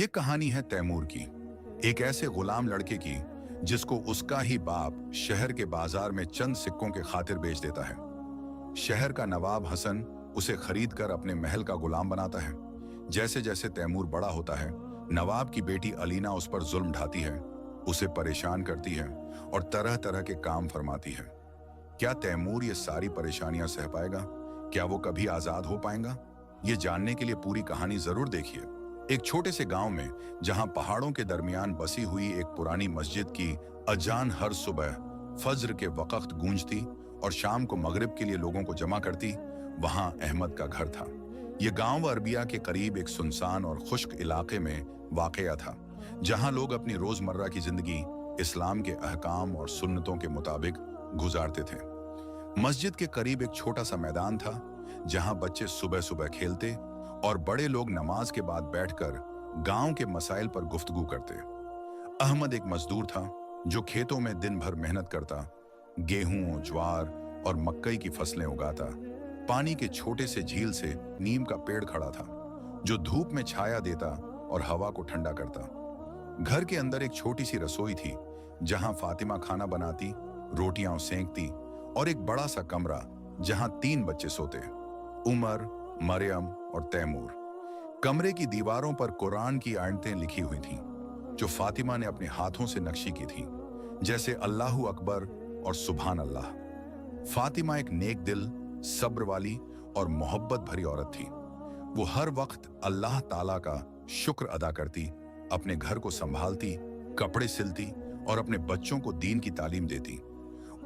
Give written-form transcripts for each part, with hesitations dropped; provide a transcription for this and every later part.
ये कहानी है तैमूर की, एक ऐसे गुलाम लड़के की जिसको उसका ही बाप शहर के बाजार में चंद सिक्कों के खातिर बेच देता है। शहर का नवाब हसन उसे खरीद कर अपने महल का गुलाम बनाता है। जैसे जैसे तैमूर बड़ा होता है, नवाब की बेटी अलीना उस पर जुल्म ढाती है, उसे परेशान करती है और तरह तरह के काम फरमाती है। क्या तैमूर ये सारी परेशानियां सह पाएगा? क्या वो कभी आजाद हो पाएगा? ये जानने के लिए पूरी कहानी जरूर देखिए। एक छोटे से गांव में, जहां पहाड़ों के दरमियान बसी हुई एक पुरानी मस्जिद की अजान हर सुबह फज्र के वक्त गूंजती और शाम को मगरिब के लिए लोगों को जमा करती, वहां अहमद का घर था। यह गांव अरबिया के करीब एक सुनसान और खुश्क इलाके में वाक़या था, जहां लोग अपनी रोजमर्रा की जिंदगी इस्लाम के अहकाम और सुन्नतों के मुताबिक गुजारते थे। मस्जिद के करीब एक छोटा सा मैदान था, जहां बच्चे सुबह सुबह खेलते और बड़े लोग नमाज के बाद बैठकर गांव के मसाइल पर गुफ्तगू करते। अहमद एक मजदूर था जो खेतों में दिन भर मेहनत करता, गेहूं, ज्वार और मक्कई की फसलें उगाता। पानी के छोटे से झील से नीम का पेड़ खड़ा था, जो धूप में छाया देता और हवा को ठंडा करता। घर के अंदर एक छोटी सी रसोई थी, जहां फातिमा खाना बनाती, रोटियां सेंकती, और एक बड़ा सा कमरा जहां 3 बच्चे सोते, उमर, मरियम और तैमूर। कमरे की दीवारों पर कुरान की आयतें लिखी हुई थीं, जो फातिमा ने अपने हाथों से नक्शी की थीं, जैसे अल्लाहु अकबर और सुभान अल्लाह। फातिमा एक नेक दिल, सब्र वाली और मोहब्बत भरी औरत थी। वो हर वक्त अल्लाह ताला का शुक्र अदा करती, अपने घर को संभालती, कपड़े सिलती और अपने बच्चों को दीन की तालीम देती।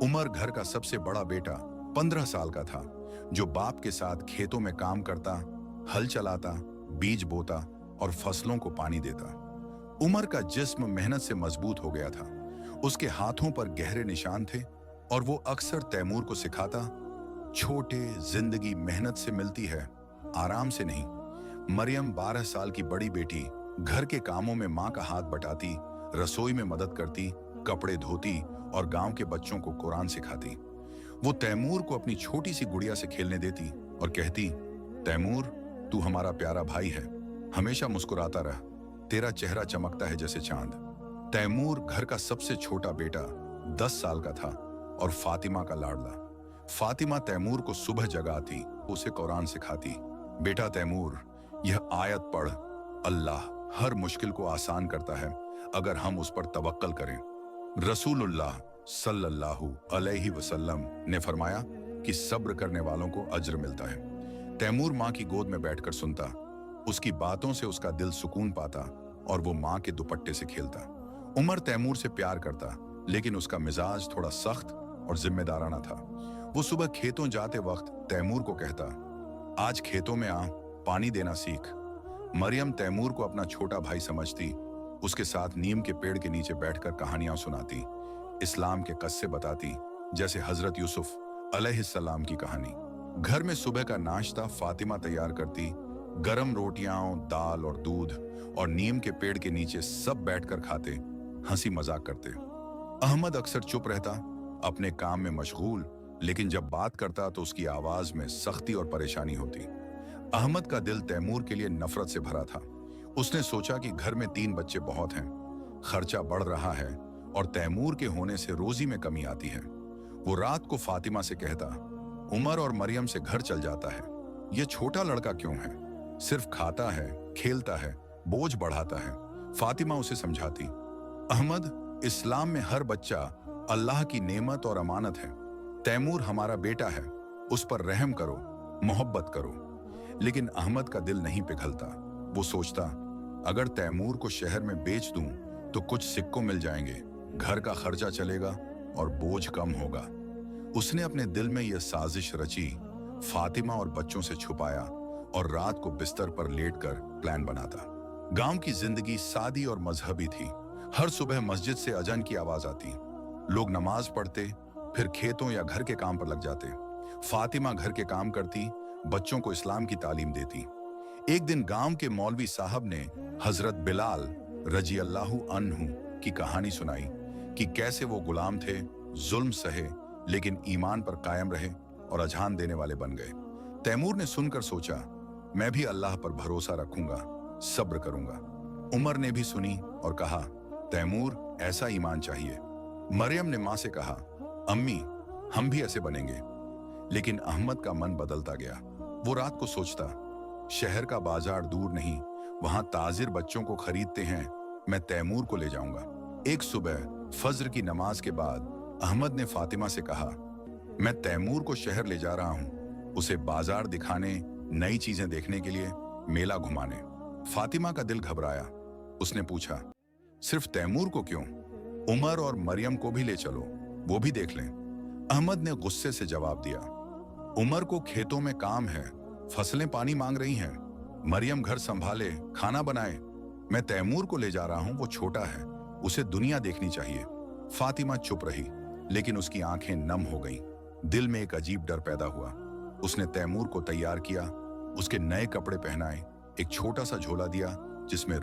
उमर घर का सबसे बड़ा बेटा 15 साल का था, जो बाप के साथ खेतों में काम करता, हल चलाता, बीज बोता और फसलों को पानी देता। उमर का जिस्म मेहनत से मजबूत हो गया था, उसके हाथों पर गहरे निशान थे और वो अक्सर तैमूर को सिखाता, छोटे, जिंदगी मेहनत से मिलती है, आराम से नहीं। मरियम 12 साल की बड़ी बेटी घर के कामों में माँ का हाथ बटाती, रसोई में मदद करती, कपड़े धोती और गांव के बच्चों को कुरान सिखाती। वो तैमूर को अपनी छोटी सी गुड़िया से खेलने देती और कहती, तैमूर, तू हमारा प्यारा भाई है, हमेशा मुस्कुराता रह, तेरा चेहरा चमकता है जैसे चांद। तैमूर घर का सबसे छोटा बेटा 10 साल का था और फातिमा का लाडला। फातिमा तैमूर को सुबह जगाती, उसे कुरान सिखाती। बेटा तैमूर, यह आयत पढ़, अल्लाह हर मुश्किल को आसान करता है अगर हम उस पर तवक्कल करें। रसूलुल्लाह सल्लल्लाहु अलैहि वसल्लम ने फरमाया कि सब्र करने वालों को अज्र मिलता है। तैमूर माँ की गोद में बैठकर सुनता, उसकी बातों से उसका दिल सुकून पाता और वो माँ के दुपट्टे से खेलता। उमर तैमूर से प्यार करता, लेकिन उसका मिजाज थोड़ा सख्त और जिम्मेदाराना था। वो सुबह खेतों जाते वक्त तैमूर को कहता, आज खेतों में आ, पानी देना सीख। मरियम तैमूर को अपना छोटा भाई समझती, उसके साथ नीम के पेड़ के नीचे बैठकर कहानियां सुनाती, इस्लाम के किस्से बताती, जैसे हजरत यूसुफ अलैहिस्सलाम की कहानी। घर में सुबह का नाश्ता फातिमा तैयार करती, गरम रोटियां, दाल और दूध, और नीम के पेड़ के नीचे सब बैठकर खाते, हंसी मजाक करते। अहमद अक्सर चुप रहता, अपने काम में मशगूल, लेकिन जब बात करता तो उसकी आवाज में सख्ती और परेशानी होती। अहमद का दिल तैमूर के लिए नफरत से भरा था। उसने सोचा कि घर में 3 बच्चे बहुत हैं, खर्चा बढ़ रहा है और तैमूर के होने से रोजी में कमी आती है। वो रात को फातिमा से कहता, उमर और मरियम से घर चल जाता है, ये छोटा लड़का क्यों है, सिर्फ खाता है, खेलता है, बोझ बढ़ाता है। फातिमा उसे समझाती, अहमद, इस्लाम में हर बच्चा अल्लाह की नेमत और अमानत है। तैमूर हमारा बेटा है, उस पर रहम करो, मोहब्बत करो। लेकिन अहमद का दिल नहीं पिघलता। वो सोचता, अगर तैमूर को शहर में बेच दूं तो कुछ सिक्कों मिल जाएंगे, घर का खर्चा चलेगा और बोझ कम होगा। उसने अपने दिल में यह साजिश रची, फातिमा और बच्चों से छुपाया और रात को बिस्तर पर लेटकर प्लान बनाता। गांव की जिंदगी सादी और मजहबी थी। हर सुबह मस्जिद से अजान की आवाज आती, लोग नमाज पढ़ते, फिर खेतों या घर के काम पर लग जाते। फातिमा घर के काम करती, बच्चों को इस्लाम की तालीम देती। एक दिन गांव के मौलवी साहब ने हजरत बिलाल रजी अल्लाहु अन्हु की कहानी सुनाई कि कैसे वो गुलाम थे, जुल्म सहे, लेकिन ईमान पर कायम रहे और अजान देने वाले बन गए। तैमूर ने सुनकर सोचा, मैं भी अल्लाह पर भरोसा रखूंगा, सब्र करूंगा। उमर ने भी सुनी और कहा, तैमूर, ऐसा ईमान चाहिए। मरियम ने मां से कहा, अम्मी, हम भी ऐसे बनेंगे। लेकिन अहमद का मन बदलता गया। वो रात को सोचता, शहर का बाजार दूर नहीं, वहां ताजिर बच्चों को खरीदते हैं, मैं तैमूर को ले जाऊंगा। एक सुबह फज्र की नमाज के बाद अहमद ने फातिमा से कहा, मैं तैमूर को शहर ले जा रहा हूं, उसे बाजार दिखाने, नई चीजें देखने के लिए, मेला घुमाने। फातिमा का दिल घबराया। उसने पूछा, सिर्फ तैमूर को क्यों? उमर और मरियम को भी ले चलो, वो भी देख लें। अहमद ने गुस्से से जवाब दिया, उमर को खेतों में काम है, फसलें पानी मांग रही हैं, मरियम घर संभाले, खाना बनाए। मैं तैमूर को ले जा रहा हूं, वो छोटा है, उसे दुनिया देखनी चाहिए। फातिमा चुप रही, लेकिन उसकी आंखें नम हो गईं। दिल में एक अजीब डर पैदा हुआ। उसने तैमूर को तैयार किया, उसके नए कपड़े पहनाए, एक छोटा सा झोला दिया जिसमें